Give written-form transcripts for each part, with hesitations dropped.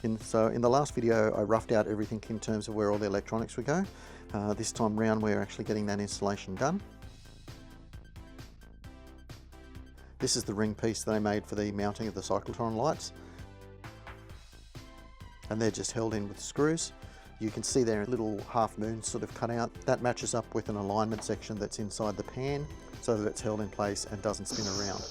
again. So in the last video I roughed out everything in terms of where all the electronics would go. This time round we're actually getting that installation done. This is the ring piece that I made for the mounting of the cyclotron lights, and they're just held in with screws. You can see there a little half moon sort of cut out. That matches up with an alignment section that's inside the pan so that it's held in place and doesn't spin around.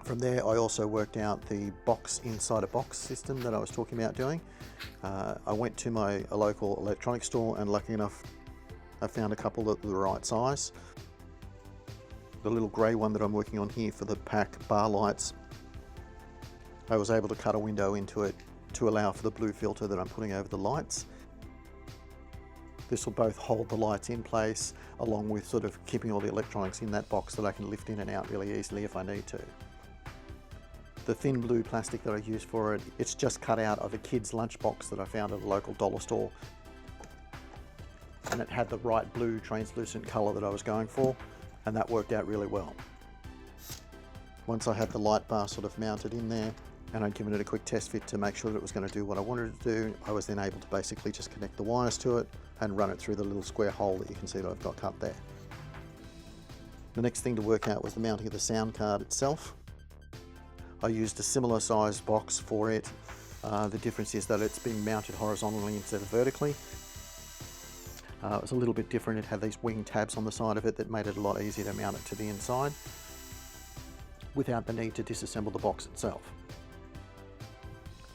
From there I also worked out the box inside a box system that I was talking about doing. I went to my local electronics store and lucky enough I found a couple that were the right size. The little grey one that I'm working on here for the pack bar lights, I was able to cut a window into it to allow for the blue filter that I'm putting over the lights. This will both hold the lights in place along with sort of keeping all the electronics in that box that I can lift in and out really easily if I need to. The thin blue plastic that I use for it, it's just cut out of a kid's lunchbox that I found at a local dollar store. And it had the right blue translucent colour that I was going for, and that worked out really well. Once I had the light bar sort of mounted in there, and I'd given it a quick test fit to make sure that it was going to do what I wanted it to do, I was then able to basically just connect the wires to it and run it through the little square hole that you can see that I've got cut there. The next thing to work out was the mounting of the sound card itself. I used a similar size box for it. The difference is that it's been mounted horizontally instead of vertically. It was a little bit different. It had these wing tabs on the side of it that made it a lot easier to mount it to the inside without the need to disassemble the box itself.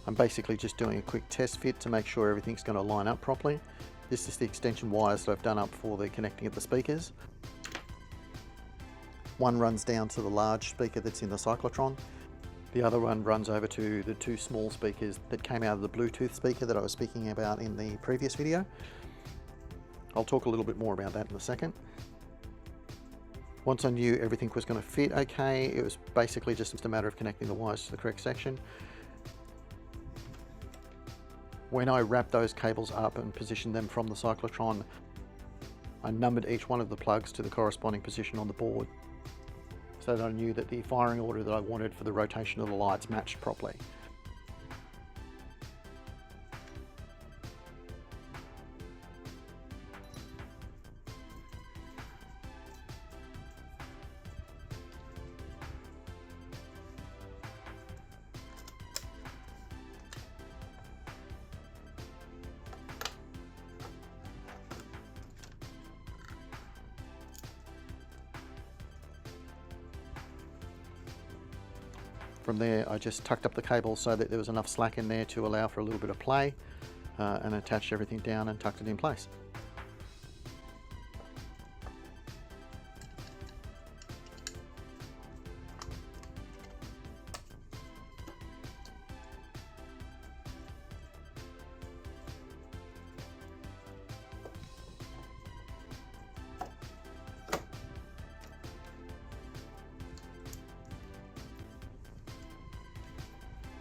I'm basically just doing a quick test fit to make sure everything's going to line up properly. This is the extension wires that I've done up for the connecting of the speakers. One runs down to the large speaker that's in the cyclotron. The other one runs over to the two small speakers that came out of the Bluetooth speaker that I was speaking about in the previous video. I'll talk a little bit more about that in a second. Once I knew everything was going to fit okay, it was basically just a matter of connecting the wires to the correct section. When I wrapped those cables up and positioned them from the cyclotron, I numbered each one of the plugs to the corresponding position on the board, so that I knew that the firing order that I wanted for the rotation of the lights matched properly. From there I just tucked up the cable so that there was enough slack in there to allow for a little bit of play, and attached everything down and tucked it in place.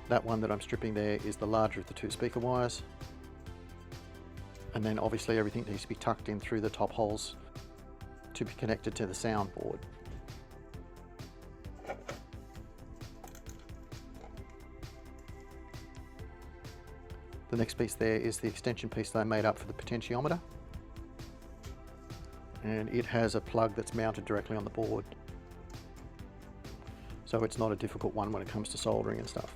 That one that I'm stripping there is the larger of the two speaker wires. And then obviously everything needs to be tucked in through the top holes to be connected to the soundboard. The next piece there is the extension piece that I made up for the potentiometer. And it has a plug that's mounted directly on the board. So it's not a difficult one when it comes to soldering and stuff.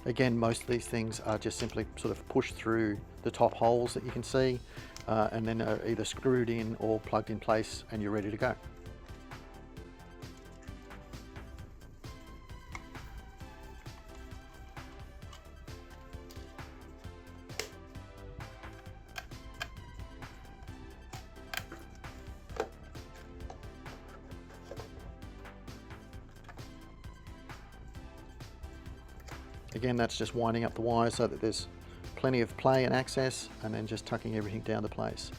Again, most of these things are just simply sort of pushed through the top holes that you can see, and then are either screwed in or plugged in place and you're ready to go. Again, that's just winding up the wires so that there's plenty of play and access, and then just tucking everything down to place.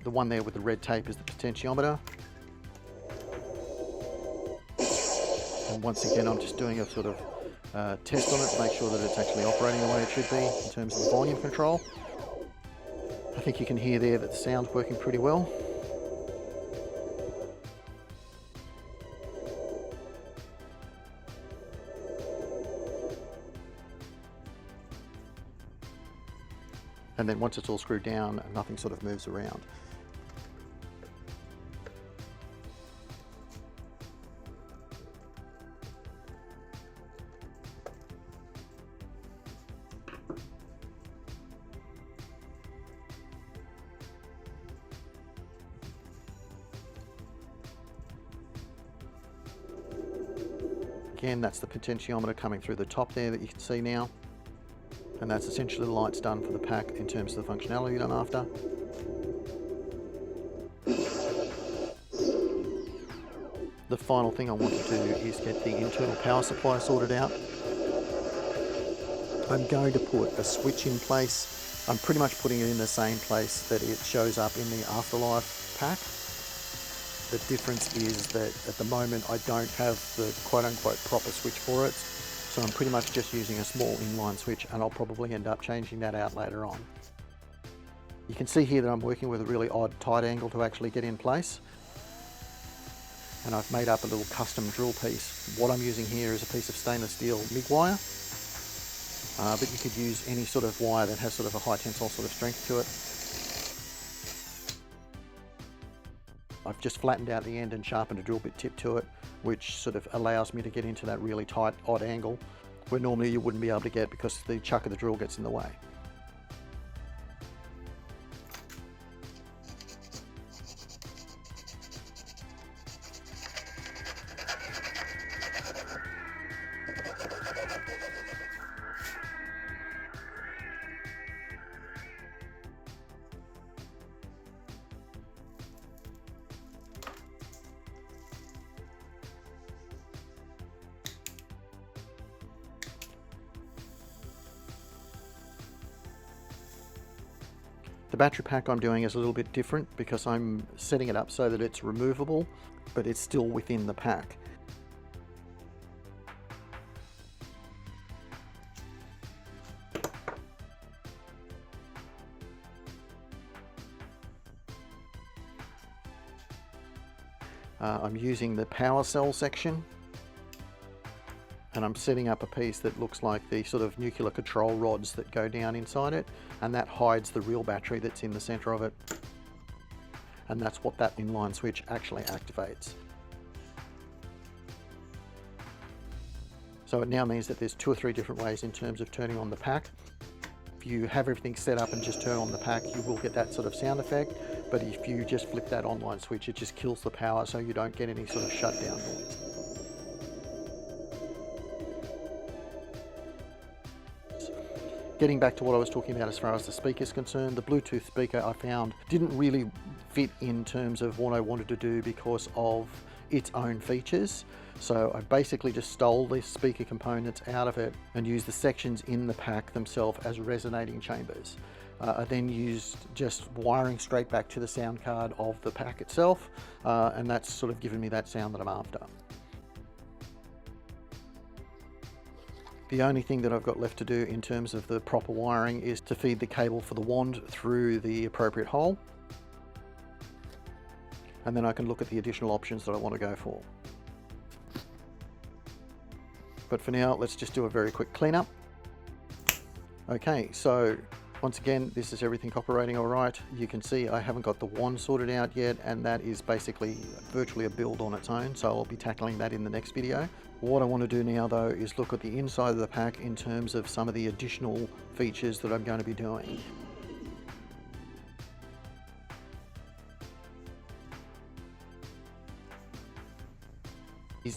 The one there with the red tape is the potentiometer. once again, I'm just doing a sort of test on it to make sure that it's actually operating the way it should be in terms of the volume control. I think you can hear there that the sound's working pretty well. And then once it's all screwed down, nothing sort of moves around. Again, that's the potentiometer coming through the top there that you can see now. And that's essentially the lights done for the pack in terms of the functionality I'm after. The final thing I want to do is get the internal power supply sorted out. I'm going to put a switch in place. I'm pretty much putting it in the same place that it shows up in the Afterlife pack. The difference is that at the moment I don't have the quote-unquote proper switch for it, so I'm pretty much just using a small inline switch, and I'll probably end up changing that out later on. You can see here that I'm working with a really odd tight angle to actually get in place, and I've made up a little custom drill piece. What I'm using here is a piece of stainless steel Mig Wire, but you could use any sort of wire that has sort of a high tensile sort of strength to it. I've just flattened out the end and sharpened a drill bit tip to it, which sort of allows me to get into that really tight, odd angle where normally you wouldn't be able to get because the chuck of the drill gets in the way. The battery pack I'm doing is a little bit different because I'm setting it up so that it's removable, but it's still within the pack. I'm using the power cell section, and I'm setting up a piece that looks like the sort of nuclear control rods that go down inside it, and that hides the real battery that's in the center of it, and that's what that inline switch actually activates. So it now means that there's 2 or 3 different ways in terms of turning on the pack. If you have everything set up and just turn on the pack, you will get that sort of sound effect, but if you just flip that online switch, it just kills the power so you don't get any sort of shutdown noise. Getting back to what I was talking about as far as the speaker is concerned, the Bluetooth speaker I found didn't really fit in terms of what I wanted to do because of its own features. So I basically just stole the speaker components out of it and used the sections in the pack themselves as resonating chambers. I then used just wiring straight back to the sound card of the pack itself, and that's sort of given me that sound that I'm after. The only thing that I've got left to do in terms of the proper wiring is to feed the cable for the wand through the appropriate hole. And then I can look at the additional options that I want to go for. But for now, let's just do a very quick cleanup. Okay, so once again, this is everything operating all right. You can see I haven't got the wand sorted out yet, and that is basically virtually a build on its own, so I'll be tackling that in the next video. What I want to do now though is look at the inside of the pack in terms of some of the additional features that I'm going to be doing.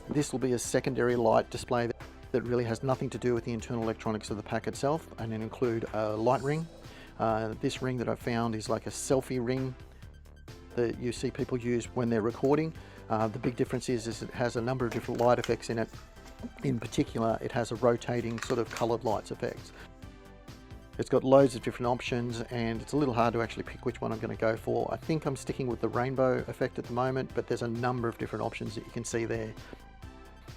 This will be a secondary light display that really has nothing to do with the internal electronics of the pack itself, and then include a light ring. This ring that I've found is like a selfie ring that you see people use when they're recording. The big difference is it has a number of different light effects in it. In particular, it has a rotating sort of coloured lights effects. It's got loads of different options, and it's a little hard to actually pick which one I'm going to go for. I think I'm sticking with the rainbow effect at the moment, but there's a number of different options that you can see there.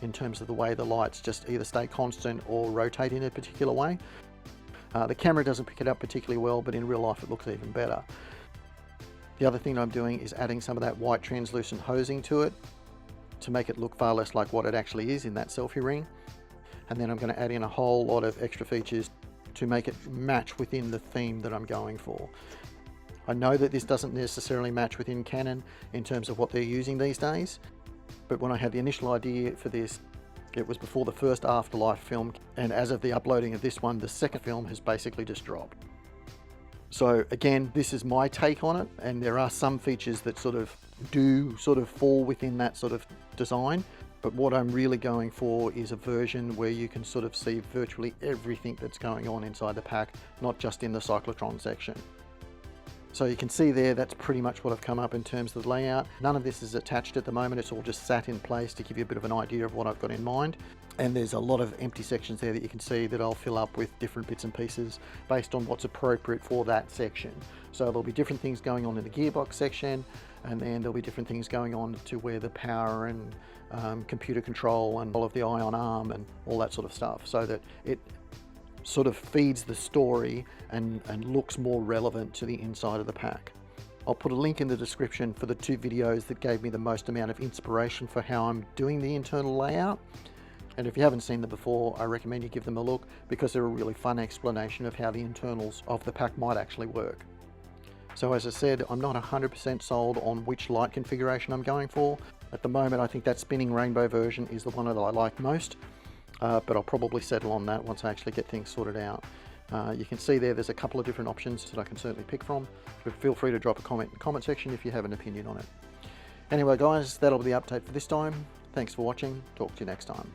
in terms of the way the lights just either stay constant or rotate in a particular way. The camera doesn't pick it up particularly well, but in real life it looks even better. The other thing I'm doing is adding some of that white translucent hosing to it to make it look far less like what it actually is in that selfie ring. And then I'm going to add in a whole lot of extra features to make it match within the theme that I'm going for. I know that this doesn't necessarily match within Canon in terms of what they're using these days, but when I had the initial idea for this, it was before the first Afterlife film, and as of the uploading of this one, the second film has basically just dropped. So again, this is my take on it, and there are some features that sort of fall within that sort of design, but what I'm really going for is a version where you can sort of see virtually everything that's going on inside the pack, not just in the cyclotron section. So you can see there, that's pretty much what I've come up in terms of the layout. None of this is attached at the moment, it's all just sat in place to give you a bit of an idea of what I've got in mind. And there's a lot of empty sections there that you can see that I'll fill up with different bits and pieces based on what's appropriate for that section. So there'll be different things going on in the gearbox section, and then there'll be different things going on to where the power and computer control and all of the ion arm and all that sort of stuff, so that it sort of feeds the story and looks more relevant to the inside of the pack. I'll put a link in the description for the 2 videos that gave me the most amount of inspiration for how I'm doing the internal layout. And if you haven't seen them before, I recommend you give them a look, because they're a really fun explanation of how the internals of the pack might actually work. So as I said, I'm not 100% sold on which light configuration I'm going for. At the moment, I think that spinning rainbow version is the one that I like most. But I'll probably settle on that once I actually get things sorted out. You can see there's a couple of different options that I can certainly pick from, but feel free to drop a comment in the comment section if you have an opinion on it. Anyway guys, that'll be the update for this time. Thanks for watching, talk to you next time.